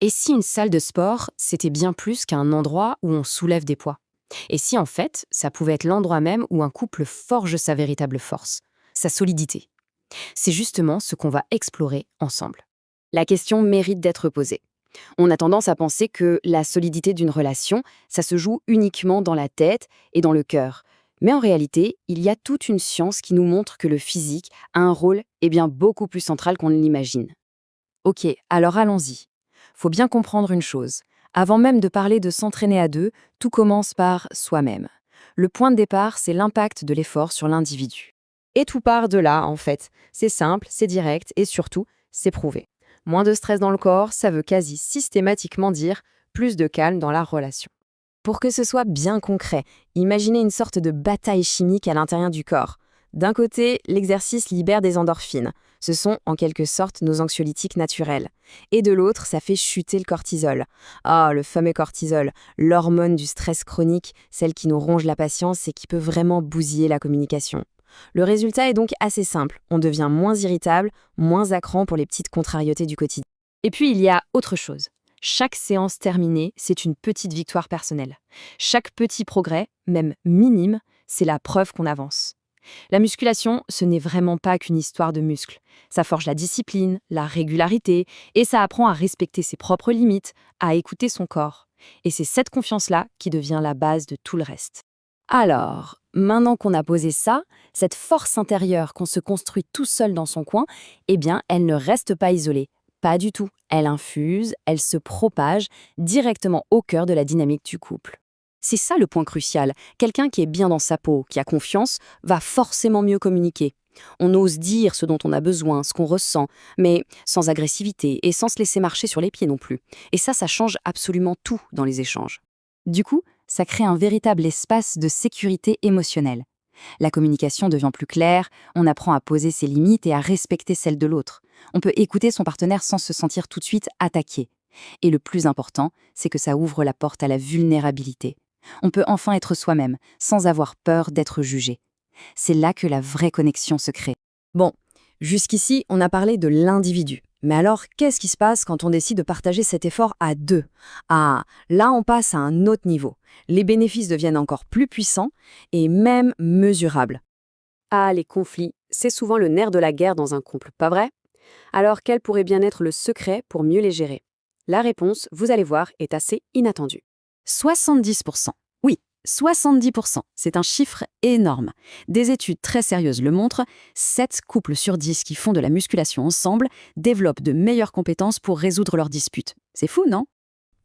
Et si une salle de sport, c'était bien plus qu'un endroit où on soulève des poids? Et si en fait, ça pouvait être l'endroit même où un couple forge sa véritable force, sa solidité? C'est justement ce qu'on va explorer ensemble. La question mérite d'être posée. On a tendance à penser que la solidité d'une relation, ça se joue uniquement dans la tête et dans le cœur. Mais en réalité, il y a toute une science qui nous montre que le physique a un rôle bien beaucoup plus central qu'on ne l'imagine. Ok, alors allons-y. Faut bien comprendre une chose. Avant même de parler de s'entraîner à deux, tout commence par soi-même. Le point de départ, c'est l'impact de l'effort sur l'individu. Et tout part de là, en fait. C'est simple, c'est direct et surtout, c'est prouvé. Moins de stress dans le corps, ça veut quasi systématiquement dire plus de calme dans la relation. Pour que ce soit bien concret, imaginez une sorte de bataille chimique à l'intérieur du corps. D'un côté, l'exercice libère des endorphines. Ce sont en quelque sorte nos anxiolytiques naturels. Et de l'autre, ça fait chuter le cortisol. Ah, le fameux cortisol, l'hormone du stress chronique, celle qui nous ronge la patience et qui peut vraiment bousiller la communication. Le résultat est donc assez simple. On devient moins irritable, moins à cran pour les petites contrariétés du quotidien. Et puis, il y a autre chose. Chaque séance terminée, c'est une petite victoire personnelle. Chaque petit progrès, même minime, c'est la preuve qu'on avance. La musculation, ce n'est vraiment pas qu'une histoire de muscles. Ça forge la discipline, la régularité, et ça apprend à respecter ses propres limites, à écouter son corps. Et c'est cette confiance-là qui devient la base de tout le reste. Alors, maintenant qu'on a posé ça, cette force intérieure qu'on se construit tout seul dans son coin, elle ne reste pas isolée. Pas du tout. Elle infuse, elle se propage directement au cœur de la dynamique du couple. C'est ça le point crucial. Quelqu'un qui est bien dans sa peau, qui a confiance, va forcément mieux communiquer. On ose dire ce dont on a besoin, ce qu'on ressent, mais sans agressivité et sans se laisser marcher sur les pieds non plus. Et ça change absolument tout dans les échanges. Du coup, ça crée un véritable espace de sécurité émotionnelle. La communication devient plus claire, on apprend à poser ses limites et à respecter celles de l'autre. On peut écouter son partenaire sans se sentir tout de suite attaqué. Et le plus important, c'est que ça ouvre la porte à la vulnérabilité. On peut enfin être soi-même, sans avoir peur d'être jugé. C'est là que la vraie connexion se crée. Bon, jusqu'ici, on a parlé de l'individu. Mais alors, qu'est-ce qui se passe quand on décide de partager cet effort à deux? Ah, là, on passe à un autre niveau. Les bénéfices deviennent encore plus puissants et même mesurables. Ah, les conflits, c'est souvent le nerf de la guerre dans un couple, pas vrai? Alors, quel pourrait bien être le secret pour mieux les gérer? La réponse, vous allez voir, est assez inattendue. 70%. Oui, 70%. C'est un chiffre énorme. Des études très sérieuses le montrent, 7 couples sur 10 qui font de la musculation ensemble développent de meilleures compétences pour résoudre leurs disputes. C'est fou, non?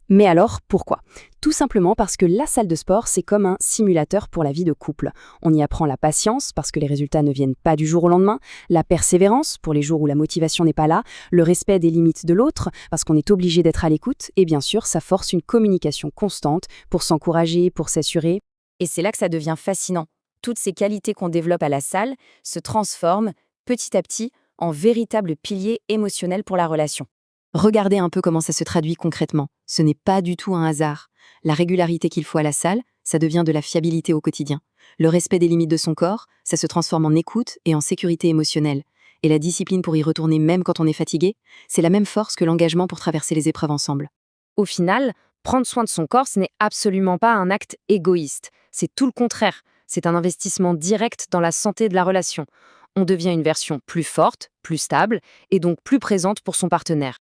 Mais alors, pourquoi? Tout simplement parce que la salle de sport, c'est comme un simulateur pour la vie de couple. On y apprend la patience, parce que les résultats ne viennent pas du jour au lendemain, la persévérance, pour les jours où la motivation n'est pas là, le respect des limites de l'autre, parce qu'on est obligé d'être à l'écoute, et bien sûr, ça force une communication constante pour s'encourager, pour s'assurer. Et c'est là que ça devient fascinant. Toutes ces qualités qu'on développe à la salle se transforment, petit à petit, en véritables piliers émotionnels pour la relation. Regardez un peu comment ça se traduit concrètement. Ce n'est pas du tout un hasard. La régularité qu'il faut à la salle, ça devient de la fiabilité au quotidien. Le respect des limites de son corps, ça se transforme en écoute et en sécurité émotionnelle. Et la discipline pour y retourner même quand on est fatigué, c'est la même force que l'engagement pour traverser les épreuves ensemble. Au final, prendre soin de son corps, ce n'est absolument pas un acte égoïste. C'est tout le contraire. C'est un investissement direct dans la santé de la relation. On devient une version plus forte, plus stable et donc plus présente pour son partenaire.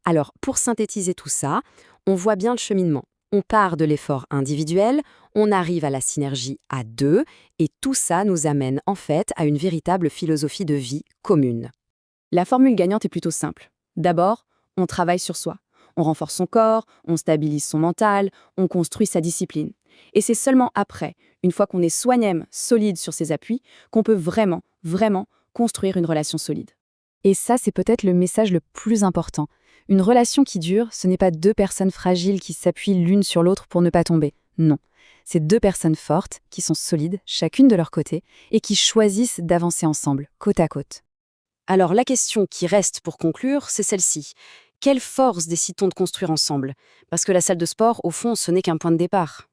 Alors, pour synthétiser tout ça, on voit bien le cheminement. On part de l'effort individuel, on arrive à la synergie à deux, et tout ça nous amène en fait à une véritable philosophie de vie commune. La formule gagnante est plutôt simple. D'abord, on travaille sur soi. On renforce son corps, on stabilise son mental, on construit sa discipline. Et c'est seulement après, une fois qu'on est soi-même solide sur ses appuis, qu'on peut vraiment, vraiment construire une relation solide. Et ça, c'est peut-être le message le plus important. Une relation qui dure, ce n'est pas deux personnes fragiles qui s'appuient l'une sur l'autre pour ne pas tomber. Non. C'est deux personnes fortes, qui sont solides, chacune de leur côté, et qui choisissent d'avancer ensemble, côte à côte. Alors la question qui reste pour conclure, c'est celle-ci. Quelle force décide-t-on de construire ensemble? Parce que la salle de sport, au fond, ce n'est qu'un point de départ.